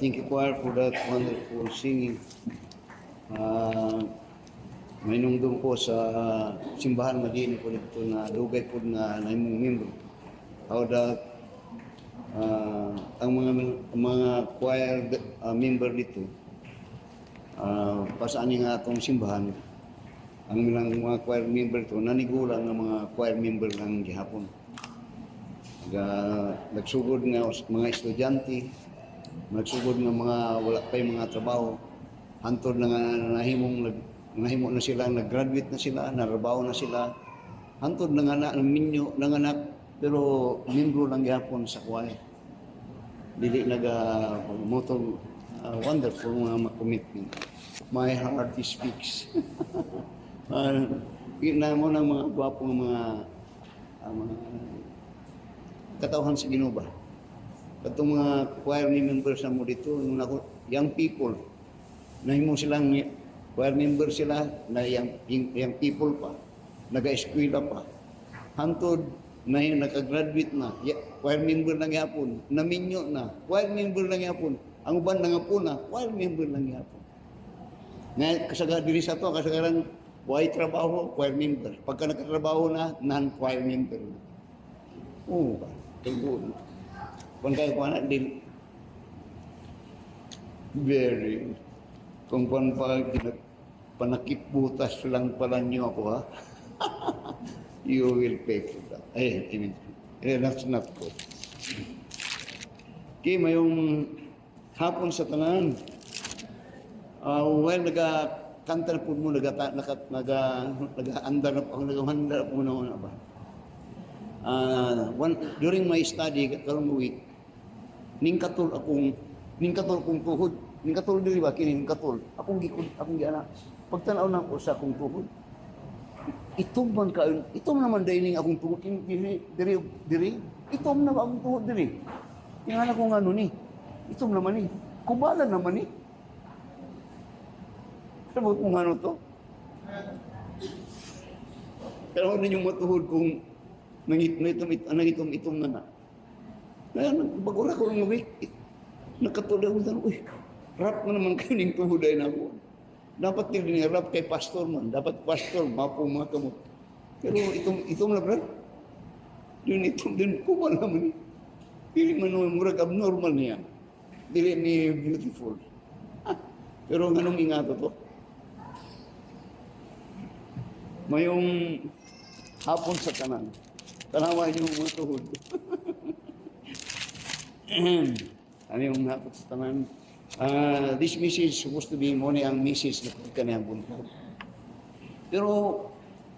Thank you, choir, for that wonderful singing. May nungdong ko sa simbahan madini po dito na dugay po na naimong membro. How that ang mga choir member dito pasaan nga atong simbahan ang mga choir member to nanigulang ng mga choir member ng gihapon. Nagsugod nga mga estudyante, nagsugod nga mga wala pay mga trabaho, hantod na nga nahimo na sila, nag-graduate na sila, narabaho na sila, hantod na nga minyo, nanganak, pero membro lang gihapon sa choir. Dili motong wonderful mga commitment. My heart is fixed. Ina mo ng mga gwapong mga katauhan sa Ginoo ba? Katong mga choir members na mo dito, young people, nahimo silang choir member sila na young people pa, naga-eskwela pa. Hantod na yung nakagraduate na, choir member lang yapon, naminyo na, choir member lang yapon, ang uban na nga po na, choir member lang yapon. Ngayon, diri sa to, kasagaran, why trabaho, choir member. Pagka nakatrabaho na, non-choir member na. Oo ba? Tagbuon. Kung kayo pa na, very, kung panakipbutas lang pala niyo ako, ha? You will pay for that. That's not good. Okay, mayong hapon sa tanan. Well, nagkanta na po mo, nag-andar na po, nag-handar po na ba? During my study, karong week, ningkatol akong tuhod. Ningkatol dili ba? Ningkatol. Akong giana. Pagtanaw na ko sa akong tuhod. Itom man kaon. Itom naman dahil akong tuhod. Diri. Itom na akong tuhod diri. Tingnan ko nga ni. Itom naman ni. Kubalan naman ni. Sabot mo nga to? Pero ano yung matuhod kung nangitom-itom na na. Ngayon, bagura ko ng week, nakatulad ko na, uy, rap na naman kayo ng tuhuday na ako. Dapat din rap kay pastor man. Dapat pastor, mapong mga kamot. Pero itom na brad. Yun itom din, kumal naman. Dili man naman, murag abnormal niya. Dili ni beautiful. Pero anong ingato to? Mayong hapon sa tanan. Tanawa niyo mga tuhod. Ano yung hapon sa tanan? This message supposed to be muna ang message na kaniyang buntag. Pero,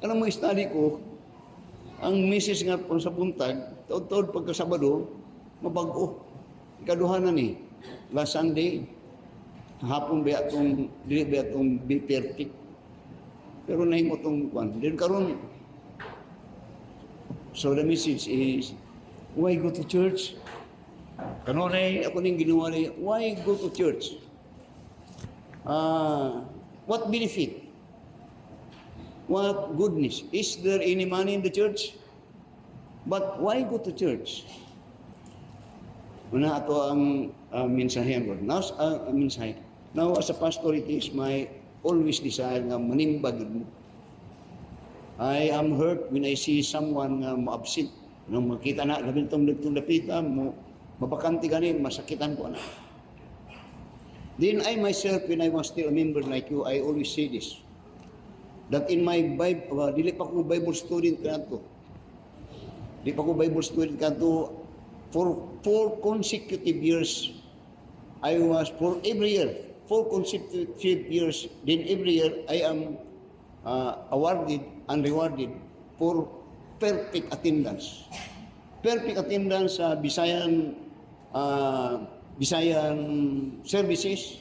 alam mo, study ko, ang message nga po sa buntag, taod-taod pagka Sabado, mabago. Ikaduhan na ni, last Sunday, hapon ba itong, dili ba itong be perfect. Pero nahimo itong kwan. Then karon, so the message is, why go to church? Kanunay, ako ning ginawa niya, why go to church? What benefit? What goodness? Is there any money in the church? But why go to church? Una ato ang mensahe Lord. Now, as a pastor, it is my always desire nga manimbag mo. I am hurt when I see someone nga mo-absent. Nung makita na, labintong lapita mo, mabakante gani, masakitan ko na. Then I myself, when I was still a member like you, I always say this, that in my Bible, dili pa ko Bible student kanto. Dili pa ko Bible student kanto, for 4 consecutive years, I was, for every year, 4 consecutive years, then every year, I am awarded and rewarded for perfect attendance. Perfect attendance sa Bisayan services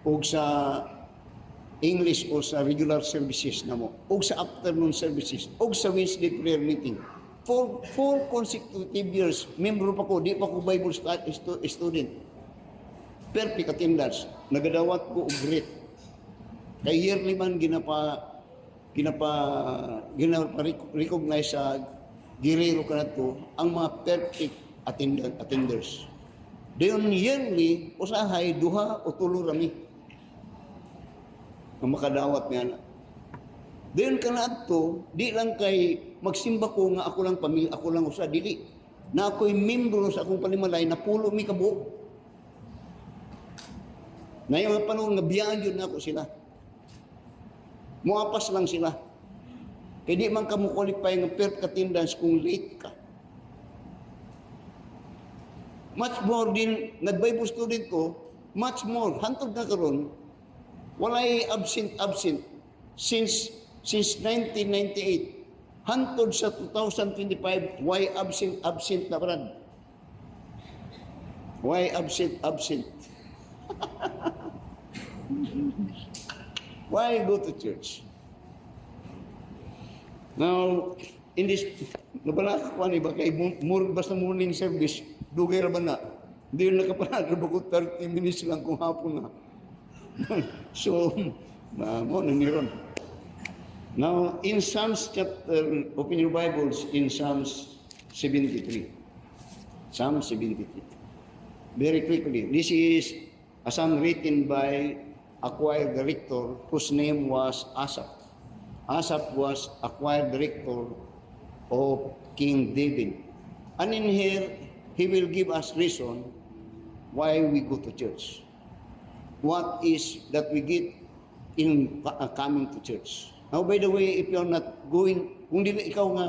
o sa English o sa regular services na mo o sa afternoon services o sa Wednesday prayer meeting. For 4 consecutive years, member pa ko, di pa ko Bible student. Perfect attendance. Nagadawat ko og great. Kay yearly man recognize sa girero kanadto ang mga perfect attenders. Dayon yearly, usahay, duha o tulo rami. Ang makadawat niya na. Dayon ka na ato, di lang kay magsimba ko nga ako lang pamilya, ako lang usa, dili. Na ako'y membro sa akong panimalay, na pulo mi kabuok. Na yung mga panahon nga biyaan yun na ako sila. Muapas lang sila. Kaya di man ka mo qualify ng per attendance kung late ka. Much more din, nag-Bible student ko, much more, hantod na karon, walay absent since 1998. Hantod sa 2025, why absent na brad? Why absent? Why go to church? Now, in this, nabala ko ba kay basta morning service, dugay ra ba na? Hindi yun nakapanad, ba ko 30 minutes lang kung hapon na. So, mo naniron. Now, in Psalms chapter, open your Bibles in Psalms 73. Psalm 73. Very quickly, this is a psalm written by a choir director whose name was Asaph. Asaph was a choir director of King David. And in here, he will give us reason why we go to church. What is that we get in coming to church. Now, by the way, if you're not going, kung di ikaw nga,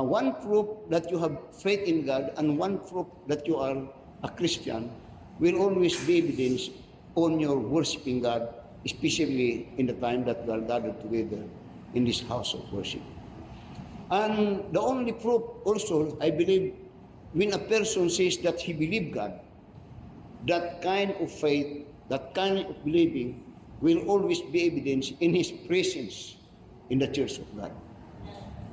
one proof that you have faith in God and one proof that you are a Christian will always be evidence on your worshiping God, especially in the time that we are gathered together in this house of worship. And the only proof also, I believe, when a person says that he believes God, that kind of faith, that kind of believing will always be evidence in his presence in the church of God.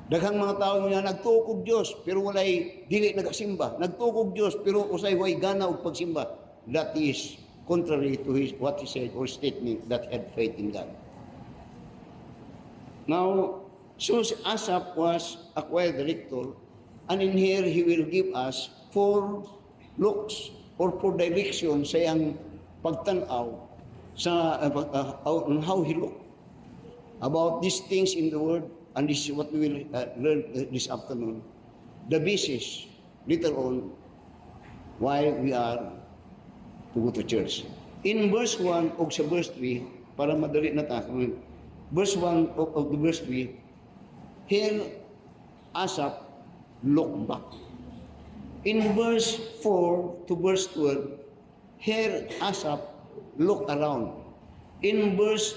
Daghang mga tao nga nagtuo og Dios pero walay dili nagasimba. Nagtuo og Dios pero usay way gana og pagsimba. That is contrary to what he said or statement that had faith in God. Now, so Asaph was a choir director, and in here he will give us 4 looks or 4 directions sa iyang pagtanaw sa on how he looked about these things in the Word. And this is what we will learn this afternoon. The basis, later on, why we are to go to church. In verse 1 o sa verse 3, para madali na tayo, verse 1 of the verse 3, here Asaph looked back. In verse 4 to verse 12, here Asaph looked around. In verse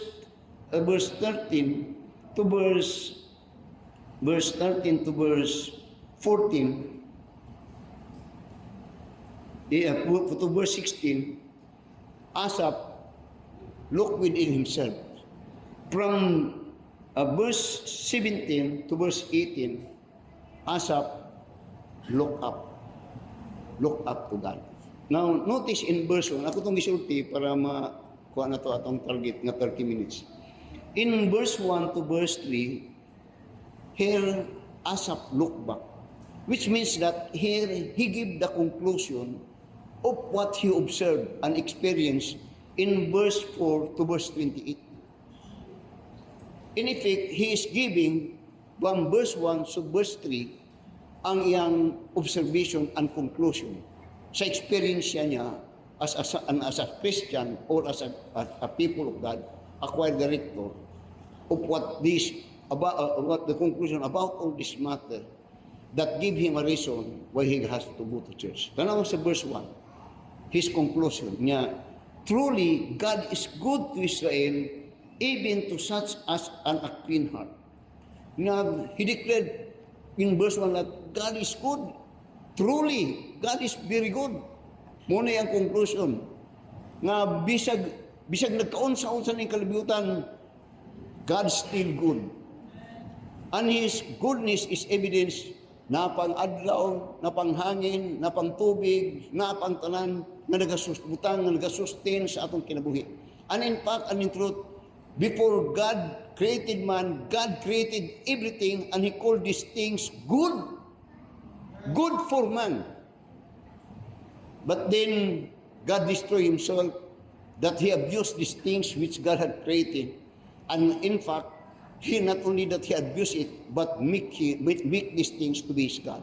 13 to verse 13 to verse 14, to verse 16, Asaph looked within himself. From verse 17 to verse 18, Asaph looked up to God. Now, notice in verse 1, ako itong gisulti para makuha na ito atong target nga 30 minutes. In verse 1 to verse 3, here Asaph looked back, which means that here he gave the conclusion of what he observed and experienced in verse 4 to verse 28. In effect, he is giving from verse 1 to verse 3 ang iyang observation and conclusion sa experience niya as a Christian or as a people of God, a choir director, of what the conclusion about all this matter that give him a reason why he has to go to church. Tanaw sa verse 1, his conclusion niya, truly God is good to Israel, even to such as an clean heart. Now, he declared in verse 1 that God is good. Truly, God is very good. Muna yung conclusion. Nga bisag nagkaunsa-unsa ng kalibutan, God is still good. And His goodness is evidence na pang adlaw, na pang hangin, na pang tubig, na pang tanan, na nagasusbutang, na nagasustain sa atong kinabuhi. And in fact, and in truth, before God created man, God created everything, and He called these things good. Good for man. But then God destroyed himself, that he abused these things which God had created. And in fact, he not only that he abused it, but make these things to be his God.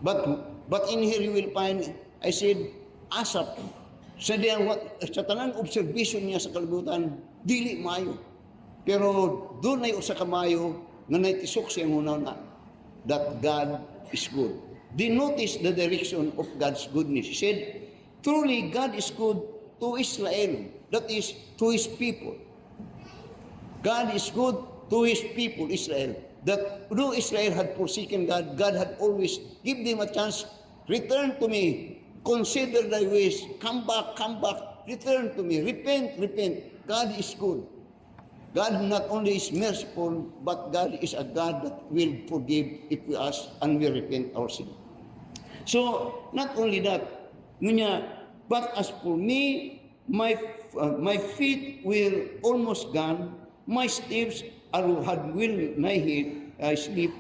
But in here you will find, I said, Asaph, sa tanang observation niya sa kalibutan, dili maayo. Pero doon ay usa ka maayo nga naitisok siya muna na that God is good. They notice the direction of God's goodness. He said, truly God is good to Israel, that is, to his people. God is good to his people, Israel. That though Israel had forsaken God, God had always give them a chance, return to me, consider thy ways, come back, return to me, repent. God is good. God not only is merciful, but God is a God that will forgive if we ask and we repent our sin. So, not only that, but as for me, my feet were almost gone, my steps had will nigh I sleep,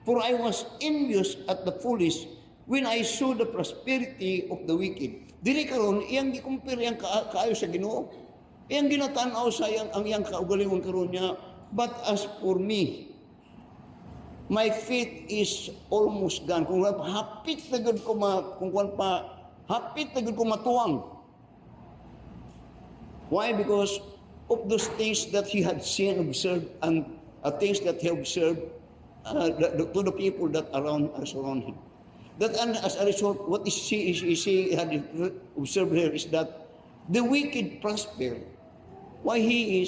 for I was envious at the foolish when I saw the prosperity of the wicked. Dili karon iyang gi-compare yang kaayo sa Ginoo. Iyang ginatan-aw sa ang iyang kaugalingon karon niya. But as for me, my faith is almost gone. Kung hapit na gud ko hapit na gud ko matuwang. Why? Because of those things that he had seen, observed, and things that he observed to the people that surround him. That, and as a result, what she had observed here is that the wicked prosper. Why he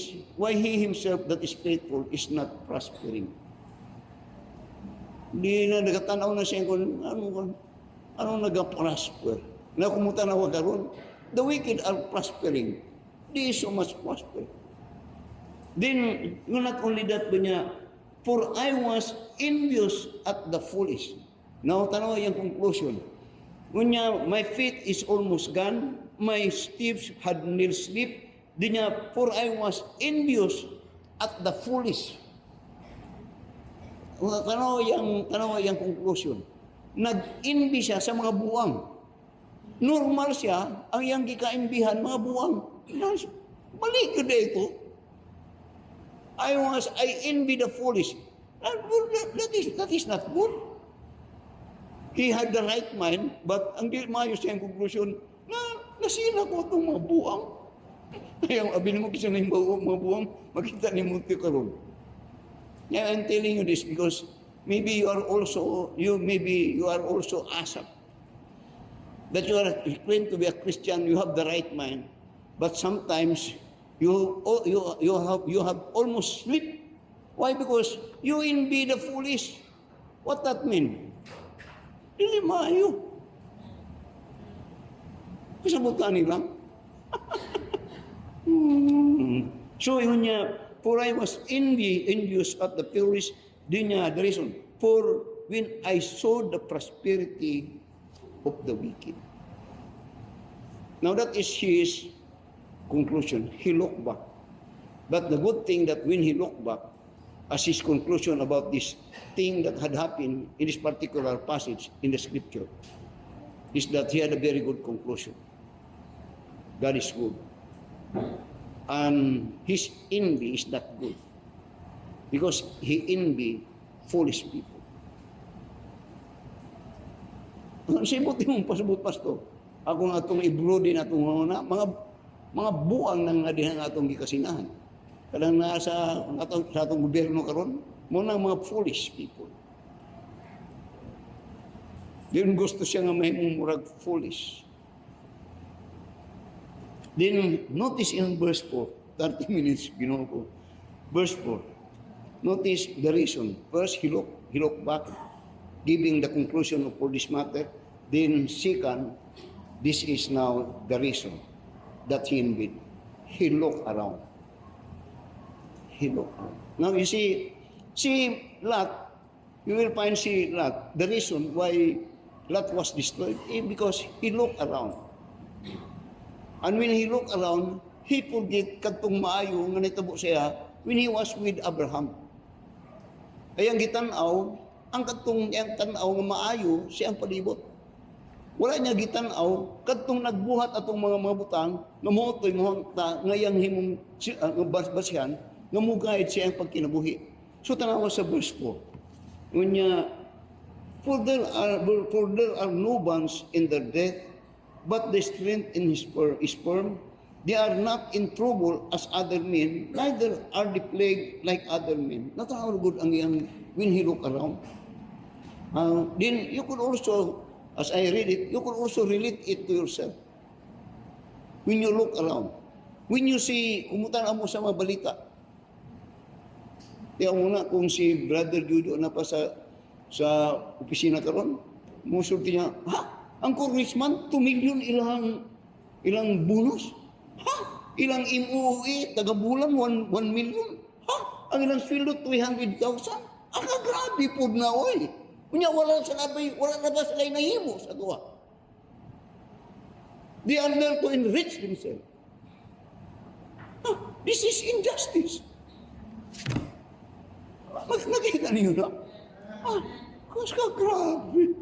himself that is faithful is not prospering. Di na nagatanaw na siya kung ano nag-prosper. Na kumuta na wag karon. The wicked are prospering. They so much prosper. Then, not only that ba niya, for I was envious at the foolish. Now, tanaw yung conclusion. Kunya, my faith is almost gone, my steps had nil sleep. Di niya, for I was envious at the foolish. Tanaw yung conclusion. Nag-envy siya sa mga buwang. Normal siya, ang iyang gikaimbihan, mga buwang. Balik ko na ito. I envy the foolish. That is not good. He had the right mind, but ang di maayos siyang conclusion, nasira ko itong mga buwang. Kaya abin mo kasi na yung mga buwang, makita ni Munti karon. Yeah, I'm telling you this because maybe you are also Asaph. That you are claimed to be a Christian, you have the right mind, but sometimes you have almost sleep. Why? Because you envy the foolish. What that mean? Dili maayo. Kasabutan nila. So yun niya, for I was envious at the foolish, di niya the reason. For when I saw the prosperity of the wicked. Now that is his conclusion. He looked back. But the good thing that when he looked back, as his conclusion about this thing that had happened in this particular passage in the scripture, is that he had a very good conclusion. God is good. And his envy is not good. Because he envy foolish people. Sibot yung pasabot pasto. Ako nga itong ibrodi na itong mga buang ng nadihan nga itong gikasinahan. Kadang nasa sa itong gobyerno karon, muna mga foolish people. Then gusto siya nga may murag foolish. Then notice in verse 4, 30 minutes ginawa ko. Verse 4. Notice the reason. First, he looked back, giving the conclusion for this matter. Then second, this is now the reason that he envied. He looked around. He looked around. Now you see Lot, you will find Lot. The reason why Lot was destroyed is because he looked around. And when he looked around, he forget katong maayo nga nitabo siya when he was with Abraham. Kaya ang gitanaw, ang katong yang tanaw nga maayo siya ang palibot. Wala niya gitanaw kadtong nagbuhat atong mga butang nga motoy mo ngayang himong basbasyan nga mugayad siya ang pagkinabuhi. So tanawa sa verse 4. Unya, for there are no bonds in their death, but the strength in his sperm. They are not in trouble as other men, neither are they plagued like other men. Natanaw good ang iyang when he look around. Then you could also, as I read it, you could also relate it to yourself. When you look around, when you see, kumutan mo sa mga balita. Kaya muna kung si Brother Judo na pa sa opisina karon, musulti niya, ang congressman, 2 million ilang bonus? Ilang MOE, taga-bulan, 1 million? Ang ilang sweldo, 300,000? Grabe po na, oy. Kunya, wala na ba sila nahimo sa tuwa? They are there to enrich themselves. This is injustice. Nakita niyo na? Kas ka, grabe.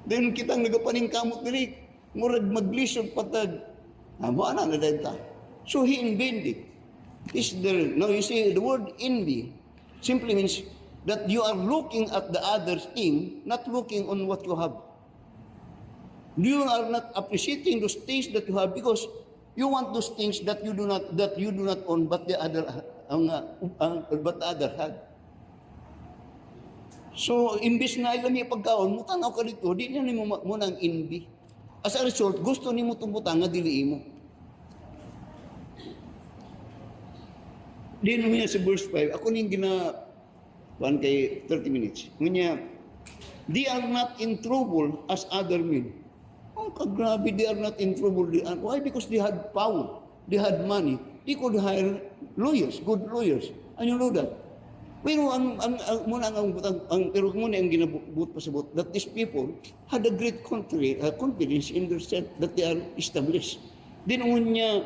Then kitang nagapaning kamot diri, murag maglisod patag. Maana na dahil ta. So he envied. Now you see, the word envy simply means that you are looking at the other's thing, not looking on what you have. You are not appreciating those things that you have because you want those things that you do not own, but the other had. So imbis na ilang yung pagkaon, mutanaw ka dito, di na mo nang envy. As a result, gusto ni mo tumutang nga dili mo. Di naman sa verse 5, ako ning kay 30 minutes. Ngunya, they are not in trouble as other men. Kagrabe, they are not in trouble. Why? Because they had power. They had money. They could hire lawyers, good lawyers. And you know that. Pero pero muna ang ginabut pasabot that these people had a great confidence in themselves that they are established. Then unya,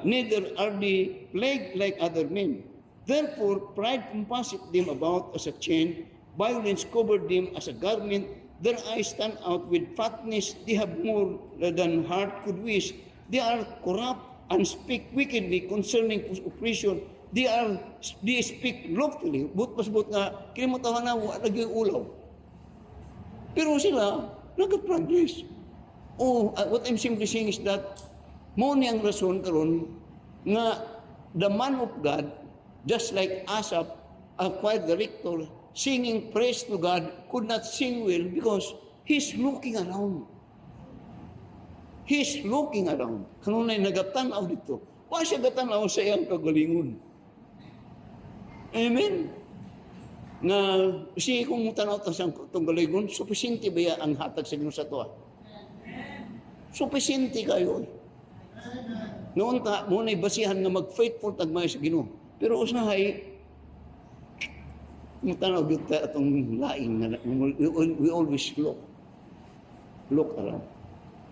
neither are they plagued like other men. Therefore, pride compasseth them about as a chain, violence covered them as a garment, their eyes stand out with fatness, they have more than heart could wish, they are corrupt and speak wickedly concerning oppression, they speak loftily, but pasbot nga, kinimutawan na, lagi ulaw. Pero sila, nag-progress. What I'm simply saying is that, mo niyang rason karon nga the man of God, just like Asaph, a choir director, singing praise to God, could not sing well because he's looking around. He's looking around. Kanunay nagatanaw dito. Wa siya gatanaw sa iyang kagalingon. Amen? Nga, siya kung tanaw sa itong galingon, supisente ba ang hatag sa Ginoo sa tuwa? Supisente kayo. Noon ta, muna'y basihan nga mag-faithful tagmay sa Ginoo. Pero usahay, tanaw dito itong laing na we always look around.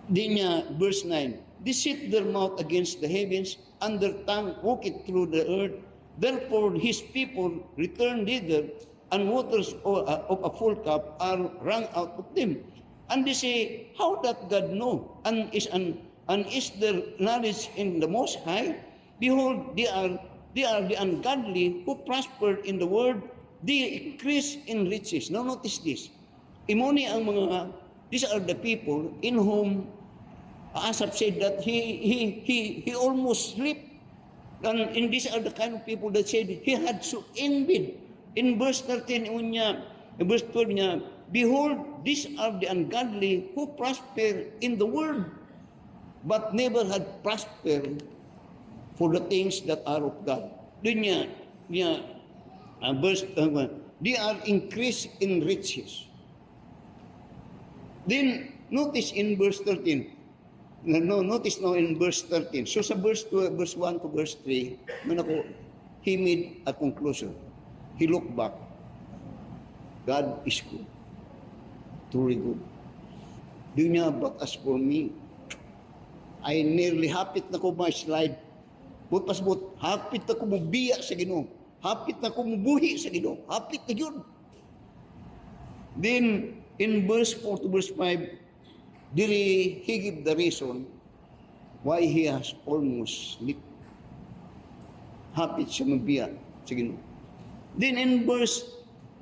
Di niya, verse 9, they set their mouth against the heavens, and their tongue walketh through the earth. Therefore his people return thither, and waters of a full cup are wrung out of them. And they say, how doth God know? And is there knowledge in the Most High? Behold, they are the ungodly who prospered in the world, they increase in riches. Now notice this. Imoni ang these are the people in whom Asaph said that he almost slept. And these are the kind of people that said he had so envied. In verse 13 verse 12 niya, behold, these are the ungodly who prosper in the world, but never had prospered for the things that are of God. Doon niya, verse, they are increased in riches. Then, notice in verse 13. Notice now in verse 13. So sa verse 1 to verse 3, he made a conclusion. He looked back. God is good. Truly good. Doon niya, but as for me, I nearly hapit na ko my slide. But pasbot, hapit na ko mubiya sa Ginoo. Hapit na ko mubuhi sa Ginoo. Hapit na yun. Then, in verse 4 to verse 5, dili he give the reason why he has almost sleep. Hapit siya magbiya. Sige. Then in verse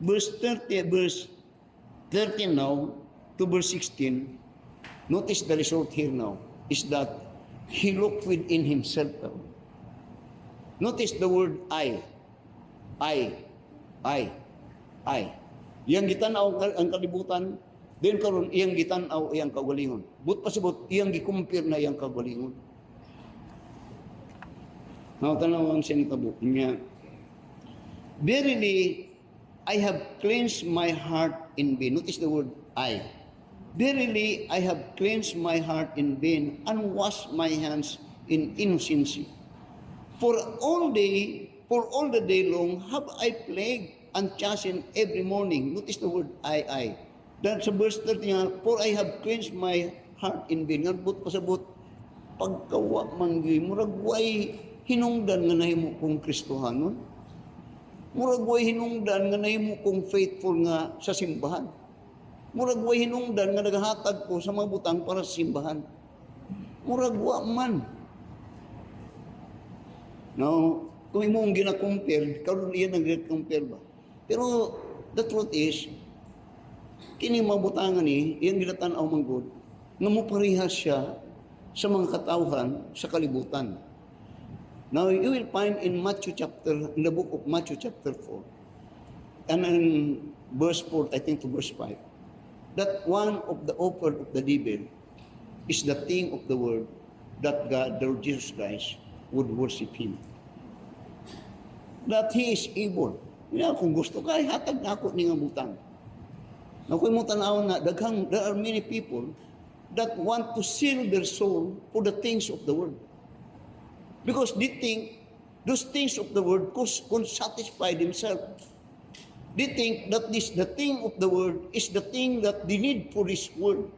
13 now to verse 16, notice the result here now is that he looked within himself. Notice the word I. Iyang gitanaw ang kalibutan, then karon iyang gitanaw iyang kagalingon. But pasabot iyang gikumpir na iyang kagalingon. Now tanaw ang sinitabo niya. Verily, I have cleansed my heart in vain. Notice the word I. Verily, I have cleansed my heart in vain and washed my hands in innocency. For all the day long have I plagued and chastened every morning. Notice the word I. Then sa verse 30 nga, for I have cleansed my heart in vain. Nga but pasabot, pagkawa manggi, murag way hinungdan nga nahimo kong Kristohanon. Murag way hinungdan nga nahimo kong faithful nga sa simbahan. Murag way hinungdan nga naghatag ko sa mga butang para sa simbahan. Murag wa man. Now, kung imong gina-compare, karon iyan ang compare ba? Pero the truth is, kini mabutangan ni, iyang ginatanaw manggod, nga mo parehas siya sa mga katawhan sa kalibutan. Now, you will find in in the book of Matthew chapter 4, and in verse 4, I think to verse 5, that one of the offer of the devil is the thing of the world that God, the Lord Jesus Christ, would worship Him. That He is able. Kung gusto ka, hatag na ako ni nga butang. Now, kung mo tanaw na, there are many people that want to sell their soul for the things of the world. Because they think those things of the world could satisfy themselves. They think that the thing of the world is the thing that they need for this world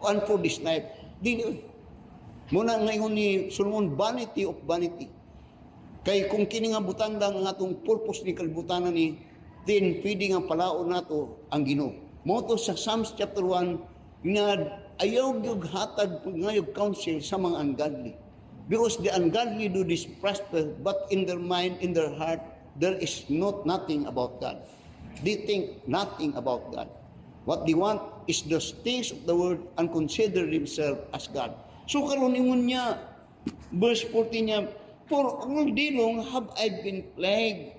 and for this life. They need. Muna ngayon ni Solomon, vanity of vanity. Kay kung kini nga butang lang ang atong purpose ni kalibutanan ni, then pwede nga palaon nato ang Ginoo. Moto sa Psalms chapter 1, nga ayaw yung hatag ngayog counsel sa mga ungodly. Because the ungodly do this prosper, but in their mind, in their heart, there is nothing about God. They think nothing about God. What they want is the things of the world and consider themselves as God. So karon ingon niya, verse 14 niya, for all day long have I been plagued.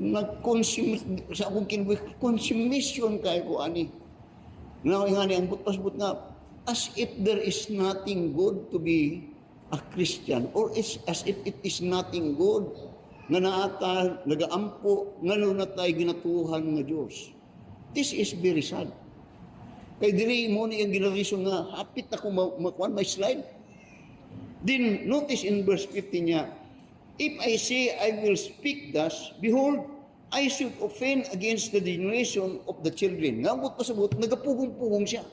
Nag-consume sa akong consummation kay ko ani. Now ingani ang butas-but nga, as if there is nothing good to be a Christian, or as if it is nothing good nga naata, nagaampo, nga na tayo ginatuhan nga Diyos. This is very sad. Kay diri mo ni ang ginarison nga, hapit ako makuan my slide. Then, notice in verse 15 niya, if I say I will speak thus, behold, I should offend against the generation of the children. Ngamot pasabot, nagapugong-pugong siya.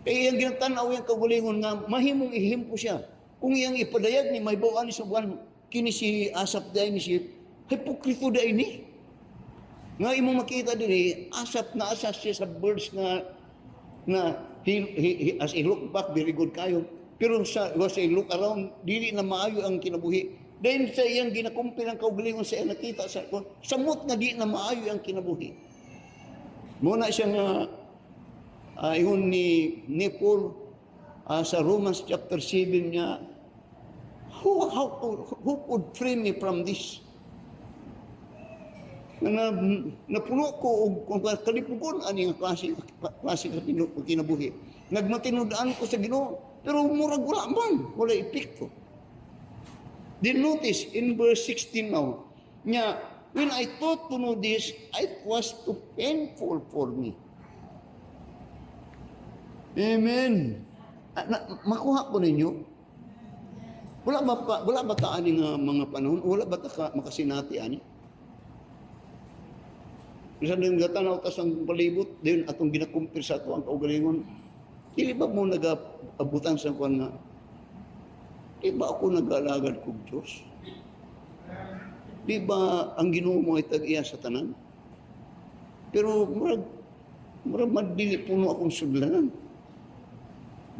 Kaya iyang ginatanaw yung kagulingon nga, mahimong ihimpo siya. Kung iyang ipadayag ni, may bawaan ni sa buwan, kini si Asap dahi ni si, hipokrito dahi ni. Nga imong makita diri, Asap na asas siya sa birds nga, as he look back, very good kayo. Pero as he look around, dili na maayo ang kinabuhi. Dahil sa iyang ginakumpil ang kaugalingon sa iyang nakita sa samot na di na maayo ang kinabuhi. Muna siya nga, yun ni Paul sa Romans chapter 7 niya, who could free me from this? Napuno ko kung kalipugon ani nga klase kinabuhi. Nagmatinudaan ko sa Ginoo, pero murag wala man, wala epekto. Then notice in verse 16 now, niya, when I thought to know this, it was too painful for me. Amen. Makuha ko ninyo. Wala ba ta ani nga mga panahon? Wala ba ta makasinati ani? Isa din gatanaw tas ang palibot din atong ginakumpir sa ato ang kaugalingon. Dili ba mo nag-abutan sa kuan nga? Di ba ako nag-alagad kog Diyos? Di ba ang Ginoo mo ay tag-iya sa tanan? Pero murag Mura madili puno akong sudlanan.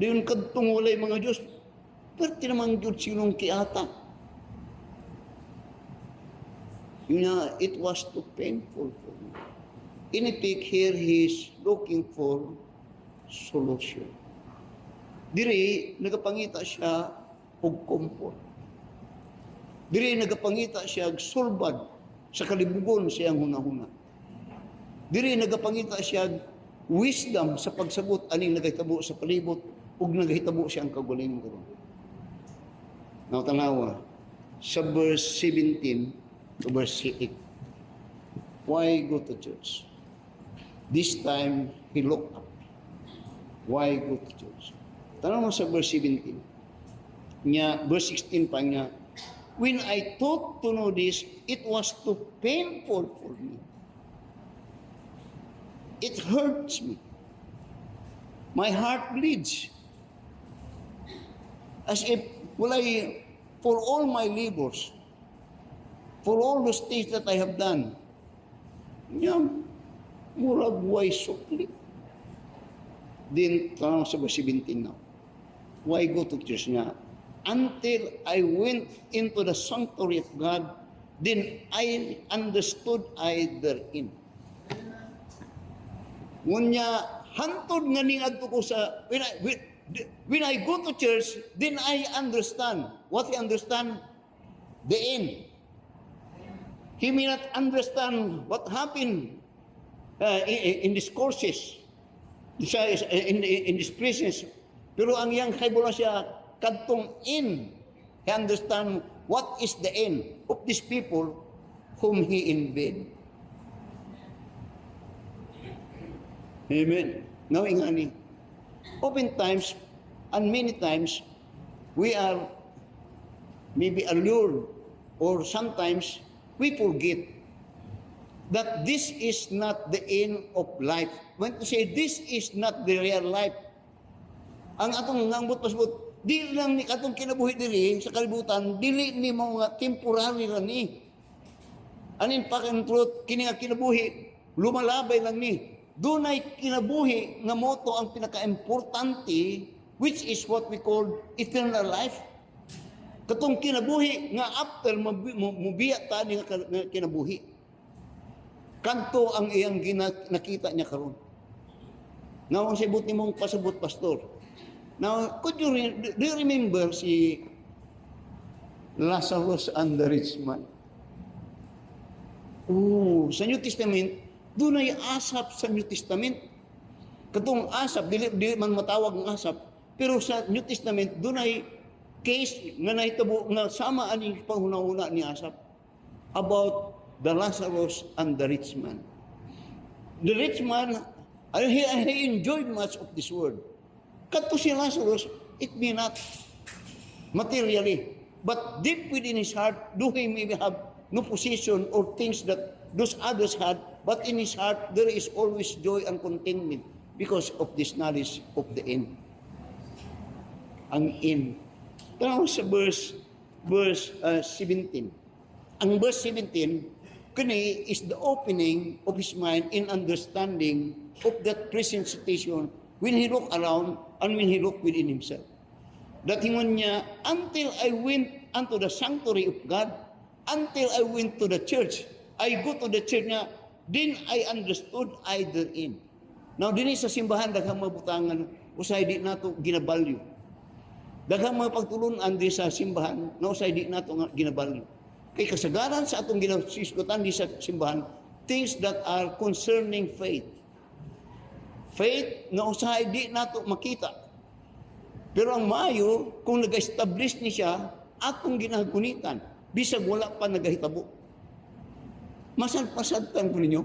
Dayon kadtong walay mga Diyos, perti naman Diyos sinong kiata. It was too painful for me. Initik here, he is looking for solution. Diri, nagapangita siya og comfort. Diri, nagapangita siya og sulbad sa kalibugon siyang hunahuna. Diri, nagapangita siya og wisdom sa pagsabot aning nagahitabo sa palibot ug nagahitabo siyang kagalingon. Now, tanawa, sa verse 17, to verse 8. Why go to church? This time, he looked up. Why go to church? Tanong mo sa verse 17. Verse 16 pa niya, when I thought to know this, it was too painful for me. It hurts me. My heart bleeds. As if, for all my labors, for all those things that I have done, murag way sukli. Then, tanong sa verse 17 now. Why go to church nga? Until I went into the sanctuary of God, then I understood I therein. Ngunya, hantod nga ning adto ko sa, when I go to church, then I understand. What I understand? The end. He may not understand what happened in these courses, in this presence. Pero ang iyang kaibula siya, kadtong in, he understand what is the end of these people whom he invaded. Amen. Now, ingani, oftentimes, and many times, we are maybe allured, or sometimes, we forget that this is not the end of life. When to say this is not the real life, ang atong ngambot pasbot, di lang ni katong kinabuhi diri sa kalibutan, dili ni mga temporary lang ni. Anin pa kan truth, kini nga kinabuhi, lumalabay lang ni. Dunay kinabuhi nga moto ang pinaka-importante, which is what we call eternal life. Katong kinabuhi nga after mubiya ta ni nga kinabuhi. Kanto ang iyang nakita niya karon. Now, ang sibot nimong pasabot, pastor. Now, do you remember si Lazarus and the rich man? Sa New Testament, doon ay asap sa New Testament. Katong asap, dili man matawag ng asap, pero sa New Testament, doon ay case nga nahitabo nga sama aning panghuna-una ni Asap about the Lazarus and the rich man. The rich man, he enjoyed much of this world. Kadto si Lazarus, it may not materially, but deep within his heart, do he maybe have no position or things that those others had, but in his heart, there is always joy and contentment because of this knowledge of the end. Ang end. Tanaw sa verse 17. Ang verse 17, kani is the opening of his mind in understanding of that present situation when he looked around and when he looked within himself. Datingon niya, until I went unto the sanctuary of God, until I went to the church, I go to the church niya, then I understood I therein. Now, din sa simbahan, daghang mabutangan, usay di nato ginabalyo. Daghang mga pagtulunan di sa simbahan, na usay di nato ginabalyo. Kay kasagaran sa atong ginasisgutan di sa simbahan, things that are concerning faith. Faith na usahay di nato makita. Pero ang maayo, kung nag-establish ni siya, atong ginagunitan, bisag wala pa nagahitabo. Masad-pasadtan ko ninyo.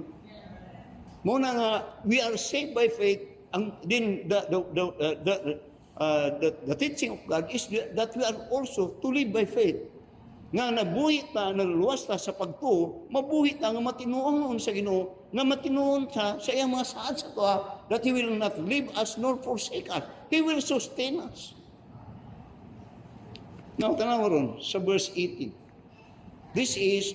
Muna nga, we are saved by faith, ang din the teaching of God is that we are also to live by faith. Nga nabuhi ta, naluluwas ta sa pagtuo, mabuhi ta nga matinuon sa Ginoo, nga matinuon sa iyang mga saad sa tuwa, that He will not leave us nor forsake us. He will sustain us. Now, tanaw ron sa verse 18. This is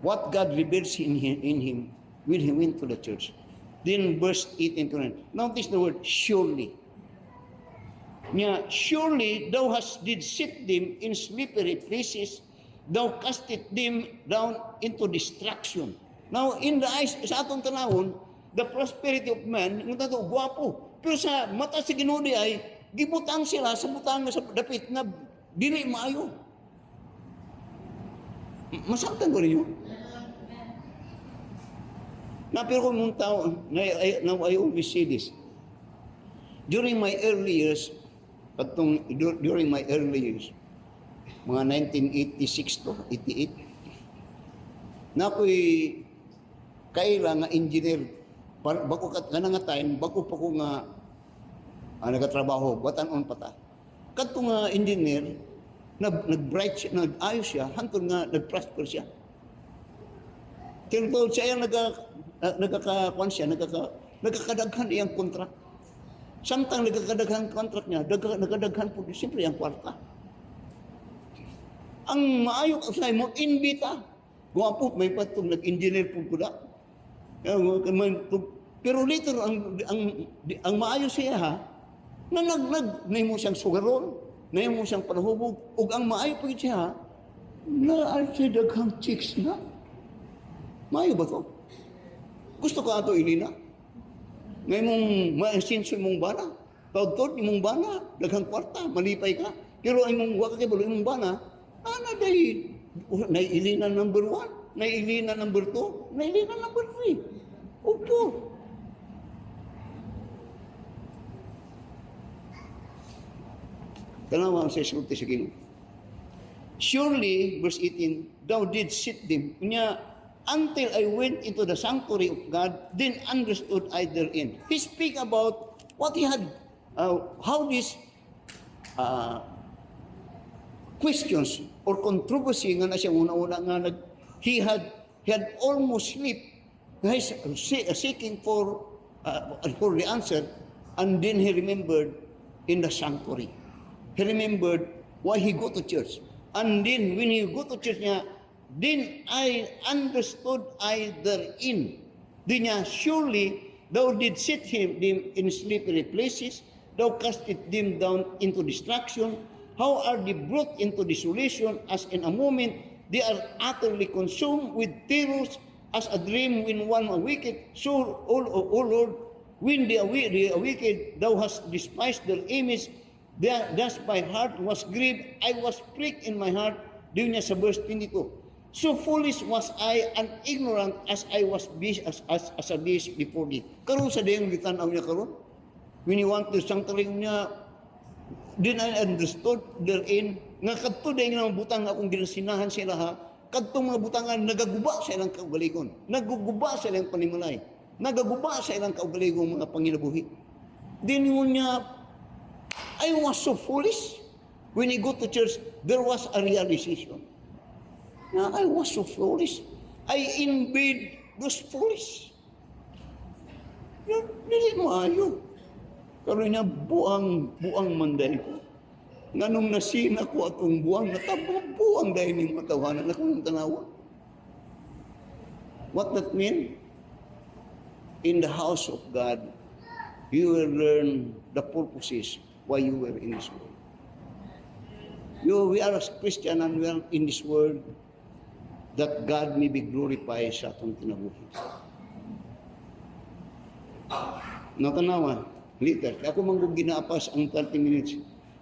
what God reveals in him when he went to the church. Then verse 18 to 9. Notice the word surely. Surely thou hast did set them in slippery places, thou castest them down into destruction. Now, in the eyes, sa atong tanawon, the prosperity of man, yung tato, guwapo. Pero sa mata sa Ginoo di ay, gibutang sila sa butang sa dapit na dili maayo. Masaktan ko ninyo. Na pero kung mong tao, now I always say this. During my early years, during my early years, mga 1986 to 88, na ako'y kaila nga engineer, bako ka nga time, bako pa ko nga nagatrabaho, batanon pa ta. Kadto nga engineer, nag-bright siya, nag-ayos siya, hantod nga nag-prosper siya. Tinutod siya yung nagkakakuan siya, nagkakadaghan iyang contract. Samtang nagkakadaghan contract niya, nagkadaghan po, siyempre ang kwarta. Ang maayo sa mo, inbita. Guwapo, may patong nag-engineer po ko na. Pero later, ang maayo siya ha, na mo siyang sugaron, na mo siyang panahubog, o ang maayo pa siya, na siya daghang chicks na. Maayo ba to? Gusto ko ato ilina? Ngay mong ma-sinso mong bana, taod-tod mong bana, daghang kwarta, malipay ka. Pero ay mong waka kay mong bana, day, nailina number 1, nailina number 2, nailina number 3. Opo. Tanawa sa sulti sa Ginoo. Surely, verse 18, thou did sit them. Until I went into the sanctuary of God, then understood I therein. He speak about what he had, how these questions or controversy nga na siya una-una nga he had almost sleep, seeking for the answer, and then he remembered in the sanctuary. He remembered why he go to church. And then when he go to church niya, then I understood I therein. Then niya, surely thou did set them in slippery places, thou castest them down into destruction. How are they brought into desolation, as in a moment they are utterly consumed with terrors, as a dream when one awaketh. So, O Lord, when they awaked, thou hast despised their image. Thus my heart was grieved, I was pricked in my heart. Doon niya sa verse 22. So foolish was I and ignorant as I was as a beast before thee. Karon sa dayang gitanaw niya karon, when he want to sanctuary niya, then I understood therein, nga kadto dahil nga butang akong ginasinahan sila ha, kadto mga butangan, nagaguba sa ilang kaugaligon, naguguba sa ilang panimalay, nagaguba sa ilang kaugaligong mga panginabuhi. Then yun niya, I was so foolish. When he go to church, there was a realization. Na I was so foolish. I envied those foolish. Dili maayo. Karon niya buang manday ko. Nganong nasina ko atong buang, buang dahil ning matawanan akong tanawa. What that mean? In the house of God, you will learn the purposes why you were in this world. We are a Christian and we are in this world that God may be glorified sa atong kinabuhi. Natanawa, later, ako manggug ginaapas ang 30 minutes.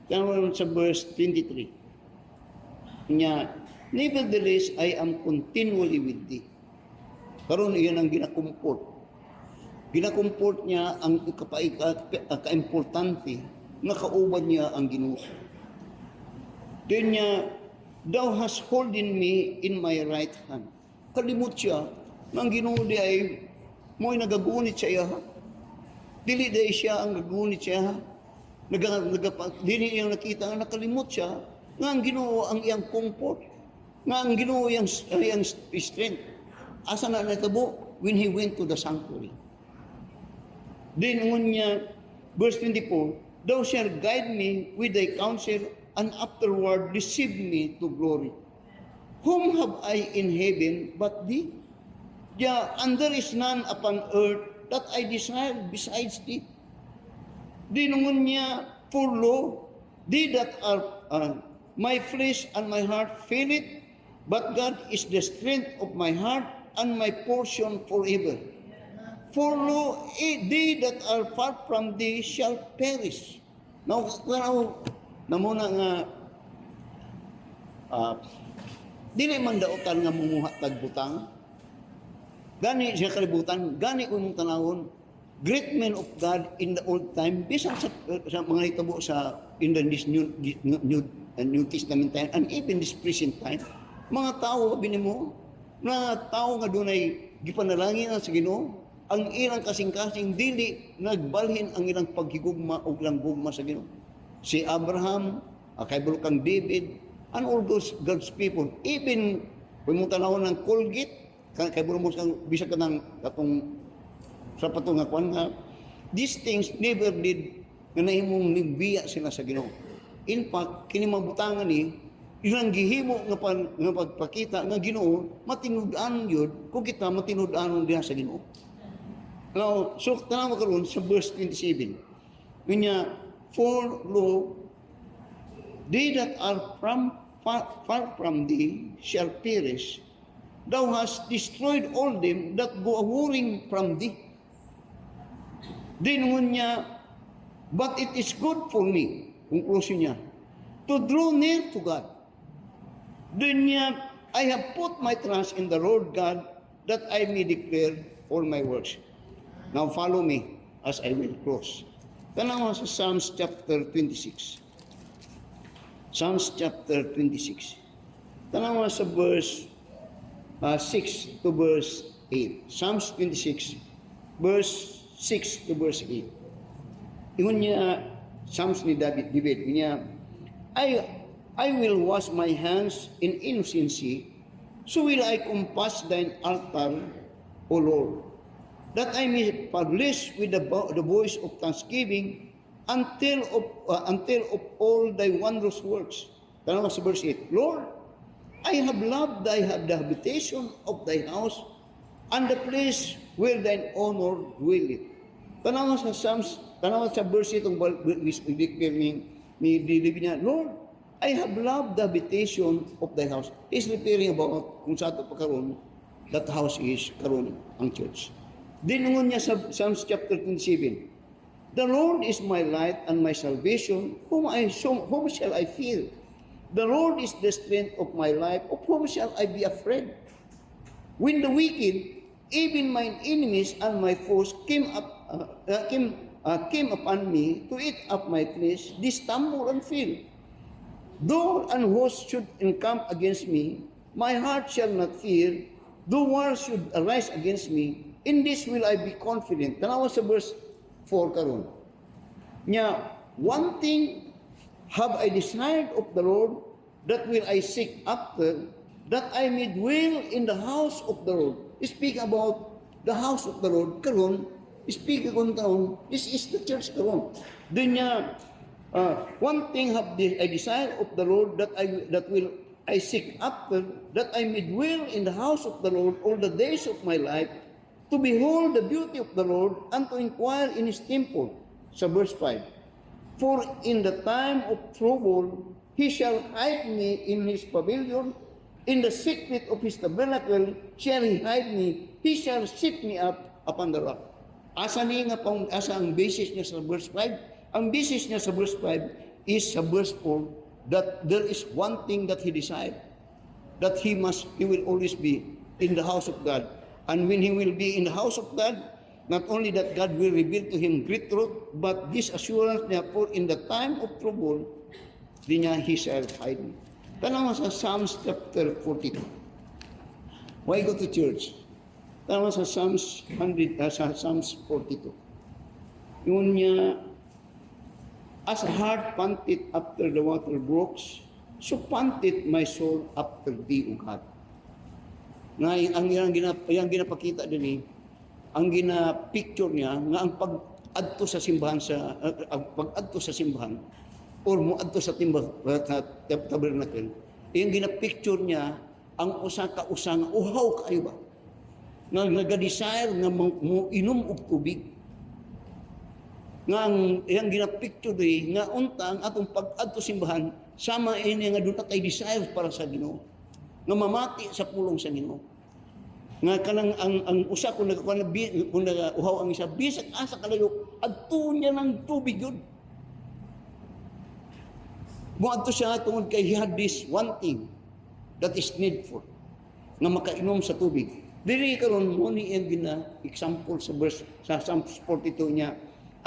Tanawa sa verse 23. Nevertheless, I am continually with thee. Karon iyan ang ginakumport. Ginakumport niya ang ka-importante na kauban niya ang Ginoo. Then niya, thou hast holden me in my right hand. Kalimot siya, ang Ginoo di ay mo'y nagagunit siya ha. Dili di siya ang nagagunit siya ha. Dili iyang nakita nga nakalimot siya, nga ang Ginoo ang iyang comfort, nga ang Ginoo iyang strength. Asa na natabo? When he went to the sanctuary. Then niya, verse 24, thou shalt guide me with thy counsel, and afterward receive me to glory. Whom have I in heaven but thee? And there is none upon earth that I desire besides thee. Dinungon niya, for lo, they that are my flesh and my heart fail it, but God is the strength of my heart and my portion forever. For lo, they that are far from thee shall perish. Now, na muna nga, dili man daotan nga mumuha tagbutang. Gani siya kalibutan, gani ko mong tanawon, great men of God in the old time, bisan sa mga itabo sa in the New Testament time, and even this present time, mga tao, binimo, mga tao nga dunay gipanalangin sa Ginoo, ang ilang kasing-kasing dili nagbalhin ang ilang paghigugma o ilang gugma sa Ginoo. Si Abraham, kay kang David, and all those God's people, even kung mo tanawon ng Colgate, kay mo kang bisag ka ng katong sa patong nga kwan nga, these things never did nga nahimong nigbiya sila sa Ginoo. In fact, kini mabutangan ni ilang gihimo nga pagpakita nga Ginoo matinud-an yun kung kita matinud-anon diha sa Ginoo. Now, so tanaw karon sa verse 27. Unya, for lo, they that are far from thee shall perish. Thou hast destroyed all them that go a-whoring from thee. Dinungon niya, but it is good for me, conclusion niya, to draw near to God. Then niya, I have put my trust in the Lord God that I may declare all my works. Now follow me as I will close. Tanaw sa Psalms chapter 26. Psalms chapter 26. Tanaw sa verse 6 to verse 8. Psalms 26, verse 6 to verse 8. Ingon niya, Psalms ni David, niya, I will wash my hands in innocency, so will I compass thine altar, O Lord, that I may publish with the voice of thanksgiving until of all thy wondrous works. Tanaw sa verse 8, Lord, I have loved the habitation of thy house, and the place where thine honor dwelleth. Tanaw sa Psalms, tanaw sa verse itong ni David niya, Lord, I have loved the habitation of thy house. He's referring about kung sa ito pa karon, that house is karon ang church. Dinungon niya sa Psalms chapter 27, the Lord is my light and my salvation, whom shall I fear? The Lord is the strength of my life, of whom shall I be afraid? When the wicked, even mine enemies and my foes came upon me to eat up my flesh, they stumble and fell. Though an host should encamp against me, my heart shall not fear. Though war should arise against me, in this will I be confident. Tanawa sa verse 4 karon. Nya, one thing have I desired of the Lord, that will I seek after, that I may dwell in the house of the Lord. Speak about the house of the Lord karon. Speak akong taon, this is the church karon. Dunya, one thing have I desire of the Lord, that will I seek after, that I may dwell in the house of the Lord all the days of my life, to behold the beauty of the Lord, and to inquire in His temple. Sa verse 5, for in the time of trouble, He shall hide me in His pavilion, in the secret of His tabernacle shall He hide me, He shall set me up upon the rock. Asa ang basis niya sa verse 5? Ang basis niya sa verse 5 is sa verse 4, that there is one thing that he desired, that he will always be in the house of God. And when he will be in the house of God, not only that God will reveal to him great truth, but this assurance niya, for in the time of trouble, di niya he shall hide me. Tanaw sa Psalms chapter 42. Why go to church? Tanaw sa Psalms 42. Yun niya, as a heart panteth after the water brooks, so panteth my soul after thee, O God. Ang ginapakita din ang gina-picture niya nga ang pag-adto sa simbahan or moadto sa tabernacle, yung gina-picture niya ang usa nga uhaw kayo ba? nga naga-desire nga mo inom og tubig. Nga ang iyang ginapicture di nga unta ang atong pag-adto simbahan sama ini nga dunay kay desire para sa Ginoo. Nga mamati sa pulong sa Ginoo. Nga kanang ang usa kung uhaw ang isa bisag asa kalayo adto niya ng tubig yun. Moadto siya tungod kay he had this one thing that is needful nga makainom sa tubig. Diri karon mo ni ang example sa verse sa Psalm 42 niya,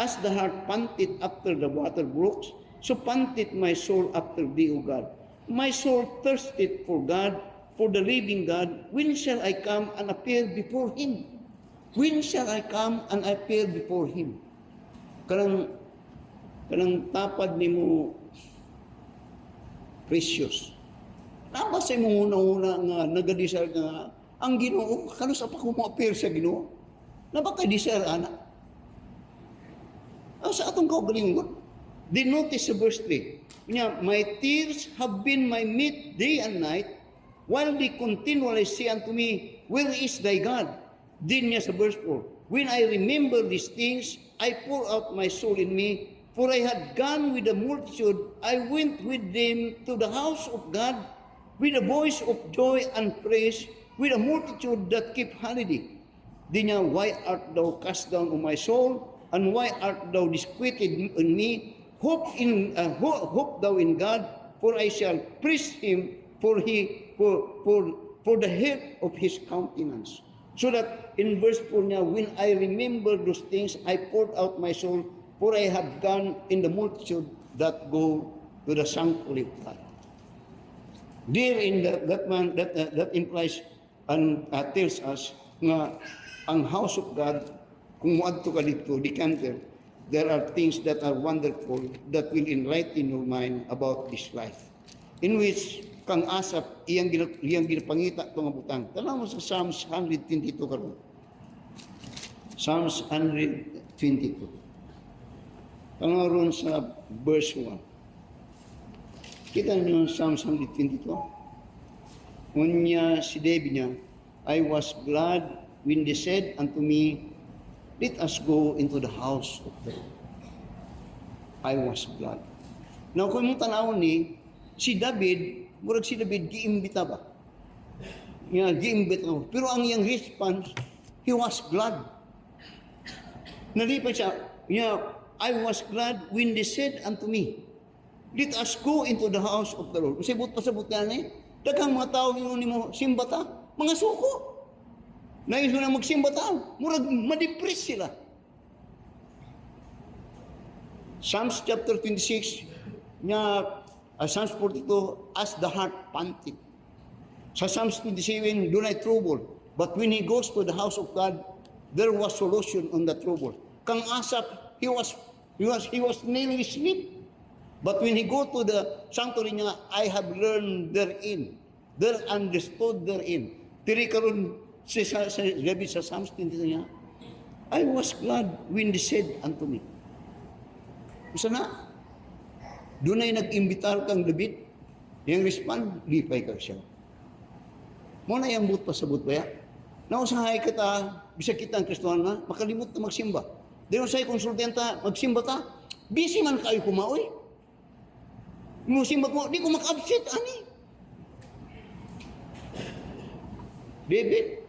as the heart panteth after the water brooks, so panteth my soul after thee, O God. My soul thirsteth for God, for the living God. When shall I come and appear before Him? When shall I come and appear before Him? Kanang tapad nimo precious. Nabasa mo una-una nga nagadisar nga ang Ginoo kano sa pa ko mo-appear sa Ginoo. Nabaka-desire ana. Sa atong kaugalingon. Di notice sa verse 3. Niya, my tears have been my meat day and night, while they continually say unto me, where is thy God? Din niya sa verse 4. When I remember these things, I pour out my soul in me, for I had gone with the multitude, I went with them to the house of God, with a voice of joy and praise, with a multitude that keep holiday. Din niya, why art thou cast down, O my soul? And why art thou disquieted in me? Hope thou in God, for I shall praise Him for the help of His countenance. So that in verse 4 niya, when I remember those things, I poured out my soul, for I have gone in the multitude that go to the sanctuary of God. There in that implies and tells us nga ang house of God, kung muadto ka dito, decanter, there are things that are wonderful that will enlighten your mind about this life. In which, kang asap, iyang ginapangita ito nga butang. Tanaw mo sa Psalms 122 karon. Psalms 122. Tanaw ron sa verse 1. Kita niyo Psalms 122. Unya si David niya, I was glad when they said unto me, let us go into the house of the Lord. I was glad. Now, kung mong tanawon ni, si David, murag si David, giimbita ba? Giimbita ko. Pero ang iyang response, he was glad. Nalipay siya, I was glad when they said unto me, let us go into the house of the Lord. Kasi pasabot yan eh, daghang mga tao ni mo, simbata, mga suko. Nais mo na magsimba tao, murag ma-depress sila. Psalms chapter 26, Psalms 42, as the heart panted. Sa Psalms 27, do not trouble. But when he goes to the house of God, there was solution on the trouble. Kang Asaph, he was nearly asleep. But when he go to the sanctuary niya, I have learned therein, there understood therein. Tiri karon sa David sa Psalms 20 niya, I was glad when they said unto me. Isa na, doon ay nag-imbitar kang David, yung respond, lipay ka siya. Muna yung but pa sa but ba ya? Nausahay kita, bisa kita ang Kristohan na, makalimot na magsimba. Dino sa'y konsultenta, magsimba ta, busy man kayo kumaoy. Musimba ko, di ko maka-upset, ani. David,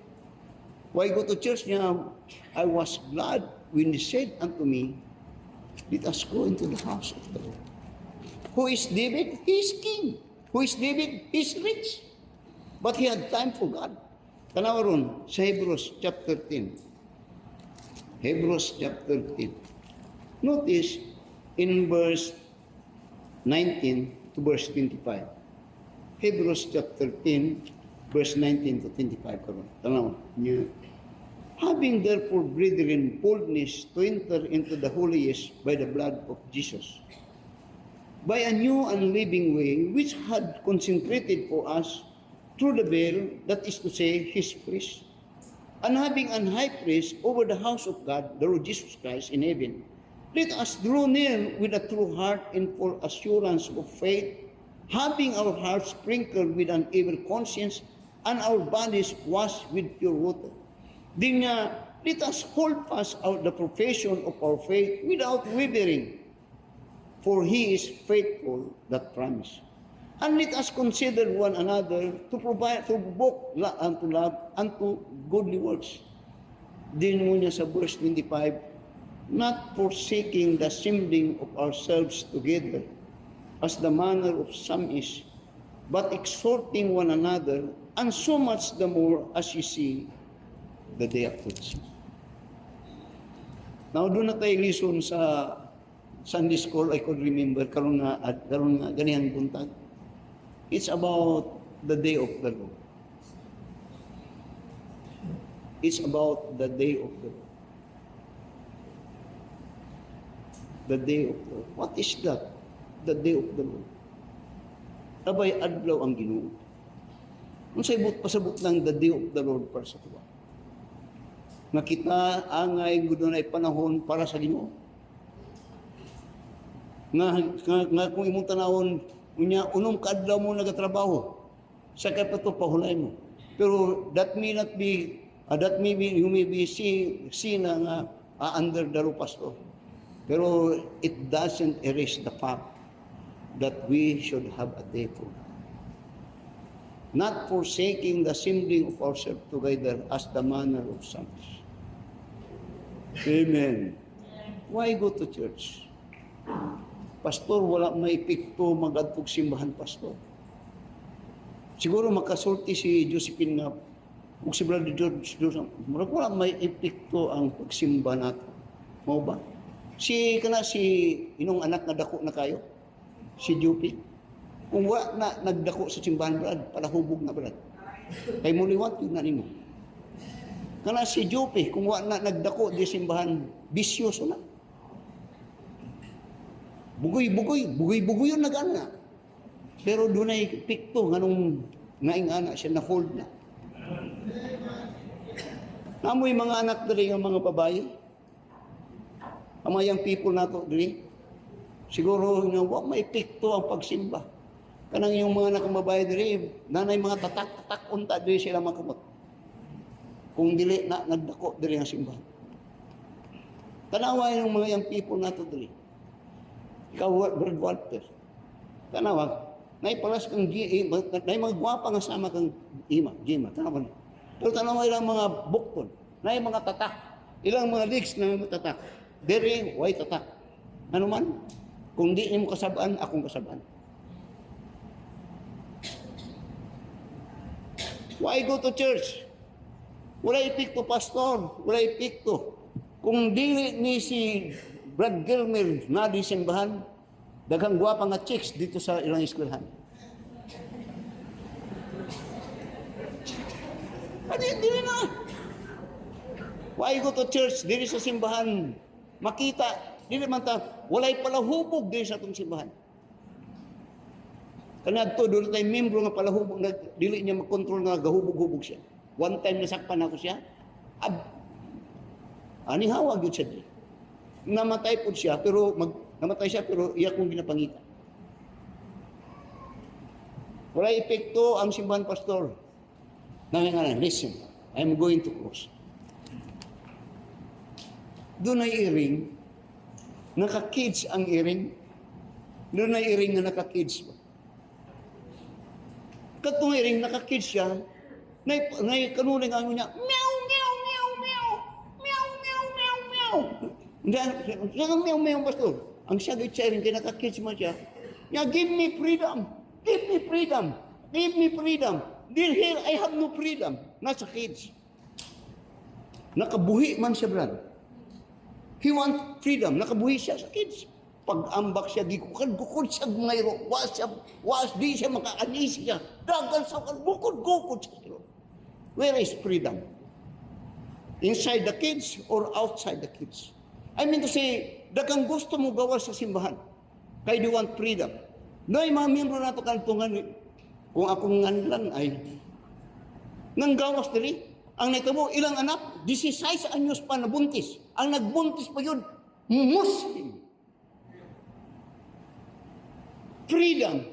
why go to church niya? I was glad when they said unto me, let us go into the house of the Lord. Who is David? He is king. Who is David? He is rich. But he had time for God. Tanawa ron sa Hebrews chapter 10. Hebrews chapter 10. Notice in verse 19 to verse 25. Hebrews chapter 10, verse 19 to 25. Tanawa niyo. Having therefore, brethren, boldness to enter into the holiest by the blood of Jesus, by a new and living way, which had consecrated for us through the veil, that is to say, His flesh, and having an high priest over the house of God, the Lord Jesus Christ in heaven, let us draw near with a true heart in full assurance of faith, having our hearts sprinkled with an evil conscience, and our bodies washed with pure water. Din niya, let us hold fast out the profession of our faith without wavering, for He is faithful that promise. And let us consider one another to provide, to provoke unto love, unto godly works. Din mo niya sa verse 25, not forsaking the assembling of ourselves together, as the manner of some is, but exhorting one another, and so much the more as you see the day approaching. Now, doon na tayo listen sa Sunday school, I could remember, karon nga ganihan buntag. It's about the day of the Lord. It's about the day of the Lord. The day of the Lord. What is that? The day of the Lord. Abay, adlaw ang Ginoo. Kung sa ibot pasabot lang the day of the Lord para sa tuwa. Nga kita angay gudon ay panahon para sa Ginoo. Nga kung imong tanawon, unya unong kaadlaw mo nagatrabaho, sa kay pato pahulay mo. Pero that may be you may be seen nga under the roof, pastor. Pero it doesn't erase the fact that we should have a day for God. Not forsaking the assembling of ourselves together as the manner of some. Amen. Why go to church? Pastor, wala may epekto mag-adtog simbahan, pastor. Siguro makasulti si Josephine nga ug si Brother George, wala may epekto ang pagsimba nato. Mao ba? Si inong anak nga dako na kayo, si Jupi. Kung wala na nagdako sa simbahan, Brad, palahubog na, Brad. Kay muliwat yun na nimo. Kana si Jupi, kung wala na nagdako di simbahan, bisyoso na. Bugoy yun nag-ana. Pero doon ay pikto, nganong naing-ana siya, na-hold na. Namoy mga anak dali ng mga babae. Ang mga young people nato dali. Siguro nga wa may epekto ang pagsimba. Kanang yung mga anak ng babae dali, nanay mga tatak unta dili sila makamot. Kung dili na nagdako dili ang simbahan. Tanawa yung mga young people nato dali. Ikaw, Brad Walter. Tanawa, naipalas kang nay mga gwapa nga sama kang Gima. Tanawa. Pero tanawa ilang mga bukton, nay mga tatak. Ilang mga leaks na mga tatak. Dere, why tatak? Ano man? Kung di mo kasabaan, akong kasabaan. Why go to church? Wala epekto, pastor. Wala epekto. Kung dili ni si Brad Gilmer na di simbahan, daghang gwapa nga chicks dito sa ilang eskwelahan. Dili na. Why go to church? Dili sa simbahan. Makita, dili man ta, walay palahubog dili sa atong simbahan. Kanadto doon tayo membro nga palahubog, dili niya makontrol nga gahubog-hubog siya. One time nasakpan ako siya, hawag yun siya dili. Namatay po siya, pero iya kong ginapangita. Walay epekto ang simbahan, pastor. Listen, I'm going to close. Doon ay iring, naka-kids ang iring. Doon ay iring na naka-kids ba? Katong iring, naka-kids siya, kanuling ang niya, meow, meow, meow, meow, meow, meow, meow, meow. Siya ang meow, meow, pastor. Ang siya iring, kaya naka-kids mo siya, give me freedom, give me freedom, give me freedom. Dear here, I have no freedom. Nasa kids. Nakabuhi man siya, Brad. He wants freedom. Nakabuhi siya sa kids. Pag-ambak siya, gikukad-gukod siya mayro. Di siya makaanis siya. Dagan sa bukod-gukod siya. Where is freedom? Inside the kids or outside the kids? I mean to say, dagang gusto mo gawas sa simbahan. Kaya do want freedom. Noy, mga miyembro na ito kantungan, kung akong nganlan ay nanggawas diri. Ang naitabo, ilang anak, 16 anyos pa nabuntis. Ang nagbuntis pa yun, Muslim. Freedom.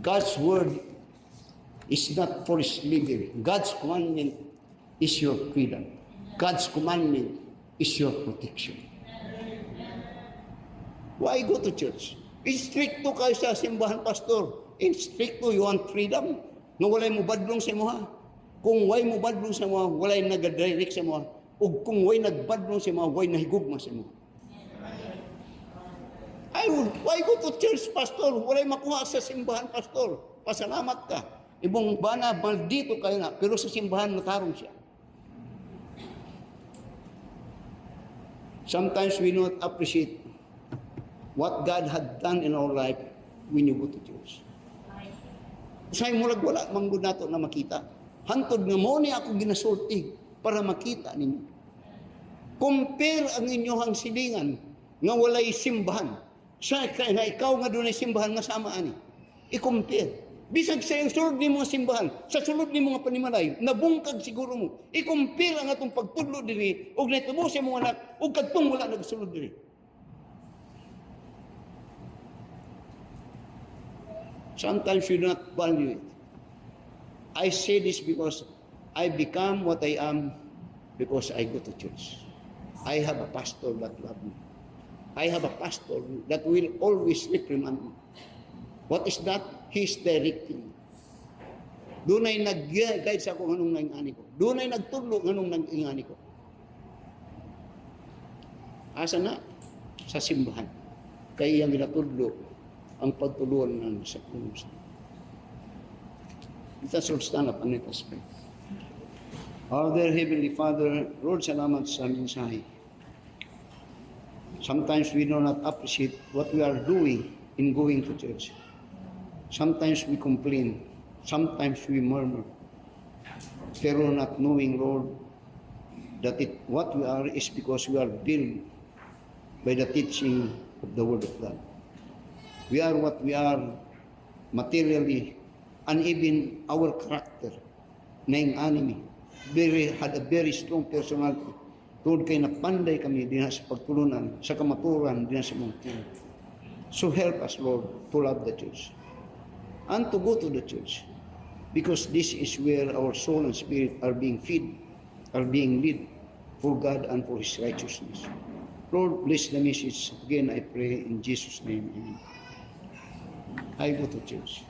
God's word is not for slavery. God's commandment is your freedom. God's commandment is your protection. Why go to church? Stricto kayo sa simbahan, pastor. Stricto, you want freedom? Nga walay mo badlong sa mo ha. Kung way mo badlong sa mo, walay nag-direct sa mo. O kung way nagbadlong sa mo, way nahigugma sa mo. Why go to church, pastor? Walay makuha sa simbahan, pastor. Pasalamat ka. Ibong bana, maldito kayo na. Pero sa simbahan, natarong siya. Sometimes we not appreciate what God had done in our life when you go to church. Usay mo wala manggod nato na makita. Hantod nga mo ni ako ginasulti para makita ninyo. Compare ang inyong silingan nga walay simbahan. Sa nga ikaw nga doon ay simbahan nga sama ani. I-compare. Bisag sa yung sulod ni mga simbahan, sa sulod ni mga panimalay, nabungkag siguro mo. I-compare ang atong pagtudlo diri, og natubo sa mga anak, og kadtong wala nagsulod diri. Sometimes you do not value it. I say this because I become what I am because I go to church. I have a pastor that loves me. I have a pastor that will always reprimand me. What is that? He's directing. Doon ay nag-guide sa akong anong nangingani ko. Doon ay nagtudlo anong nangingani ko. Asa na? Sa simbahan. Kaya yung ginatudlo ang pagtuluan ng sa punusan. Let us all stand up and let us pray. Our dear Heavenly Father, Lord, salamat sa mensahe. Sometimes we do not appreciate what we are doing in going to church. Sometimes we complain. Sometimes we murmur. Pero not knowing, Lord, that what we are is because we are built by the teaching of the Word of God. We are what we are materially, and even our character, na yung enemy, had a very strong personality. Tungkol kay napanday kami din sa pagtulunan, sa kamaturan, din sa mungkin. So help us, Lord, to love the church and to go to the church, because this is where our soul and spirit are being fed, are being led for God and for His righteousness. Lord, bless the message. Again, I pray in Jesus' name. Amen. I go to church.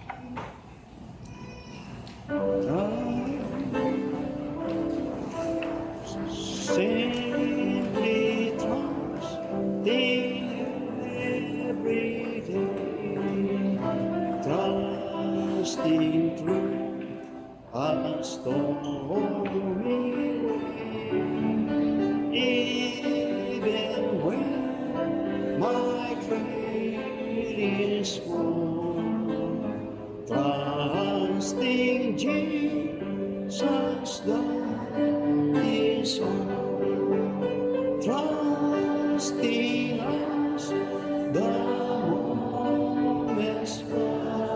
Simply trust every day, trusting through a stormy way, even when my faith is full, trusting Jesus, God is all, trusting us, the moments fly,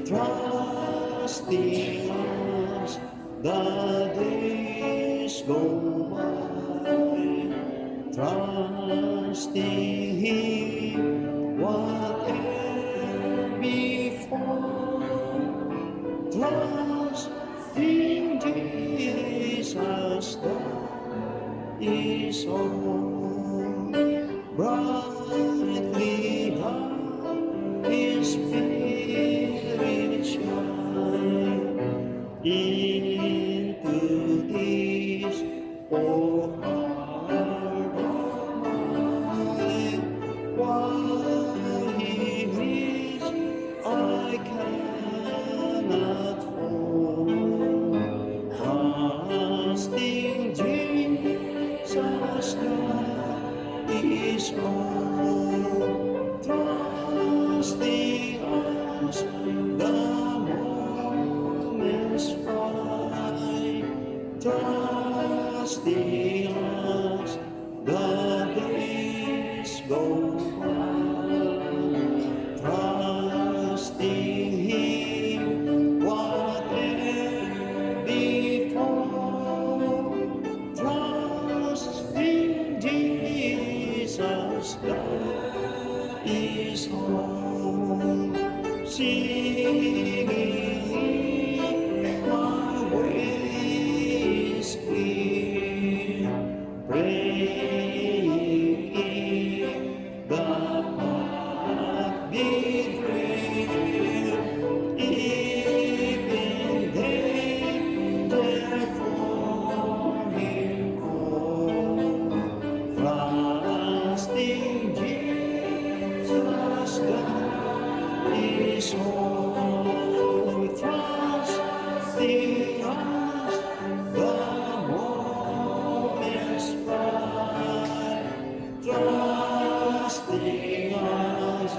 trusting us, the days go by, trusting Him, whatever before, trusting Jesus, God is all, brightly light His Spirit shine into this poor heart of mine. While He leads, I cannot fall. Trusting Jesus, God is all. Trusting us, the moments fly. Trusting us, the days go by. Trusting Him, whatever before. Trusting Jesus, God is all. Singing, my way trusting us,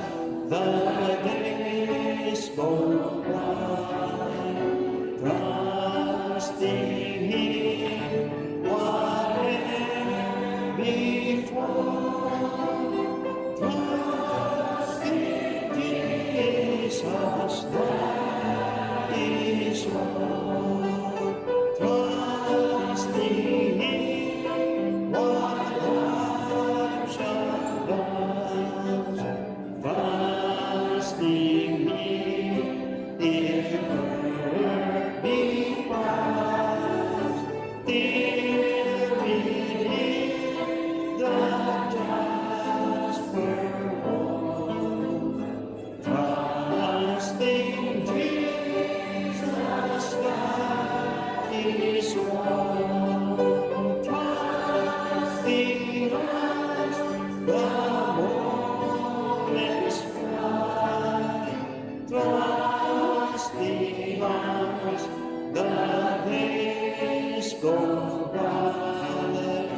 the days go by, trusting Him, whatever before, trusting Jesus, that is all. Trusting Him, what life shall last. Trusting Him, if earth be past, till we leave the jasper road. Trusting Jesus, God is one. Trusting us, the morning's fly. Trusting us, the days go by.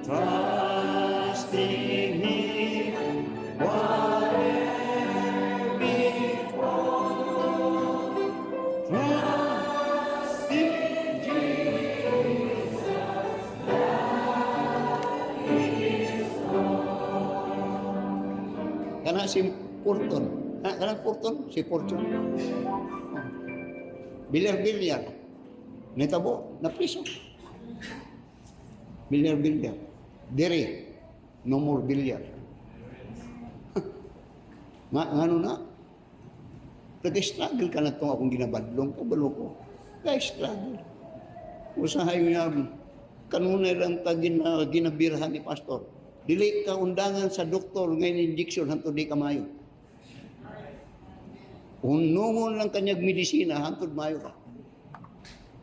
Trusting Him, whatever before. Trusting Jesus. Kana si Porton. Kana Porton? Si Porton. Bilyar-bilyar. Netabo, na priso. Bilyar-bilyar. Dere, no more bilyar. Ngano na? Nag-struggle ka na itong akong ginabadlong ko, balo ko. Nag-struggle. Usahay nga, kanunay lang ta ginabirhan ni Pastor. Dili ka undangan sa doktor ngayon injection hantod di ka mayo. Unungon lang kanyag medisina hantod mayo ka.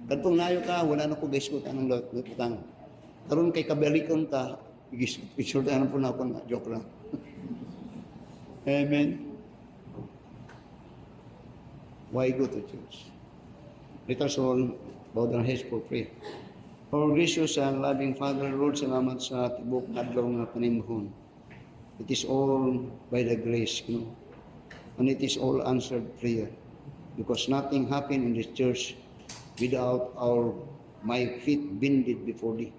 Kadtong nayo ka wala na ko gisgutan ng lutangan. Karon kay kabalikon ka gisgutan po na ako na joke lang. Amen. Why go to church? Let us all bow down heads for prayer. Our gracious and loving Father, Lord, salamat sa tibok adlaw nga panimhon. It is all by the grace, and it is all answered prayer. Because nothing happened in this church without my feet bended before Thee.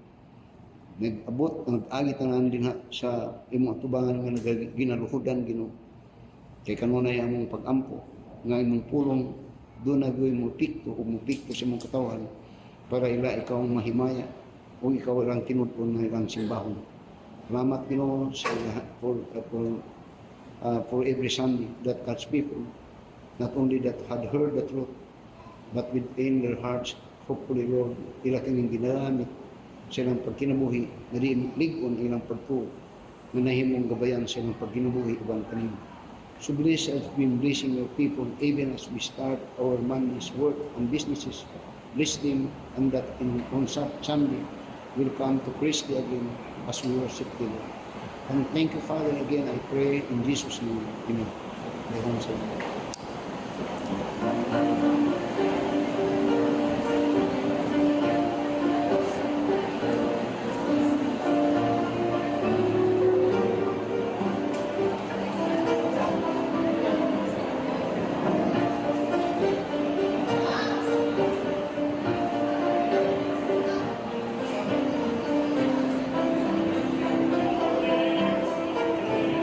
Nag-abot, nag-agi tanan din sa imong tubangan nga ginaluhudan, Ginoo. Kay kanunay among pag-ampo, nga imong pulong, doon nagawin mo pikto o mo pikto sa imong katawan, para ila ikaw ang mahimaya o ikaw lang tinudpon na ilang simbahon. Salamat Ginoo for every Sunday that God's people, not only that had heard the truth, but within their hearts, hopefully Lord, ila kang ginamit sa ilang pagkinabuhi, na di ligon ilang pagtuo, na nahimong gabayan sa ilang pagkinabuhi ibang kanino. So bless us, been blessing your people, even as we start our Monday's work and businesses. Bless them, and that on Sunday will come to praise Thee again as we worship Thee. And thank you, Father, again I pray in Jesus' name. Amen.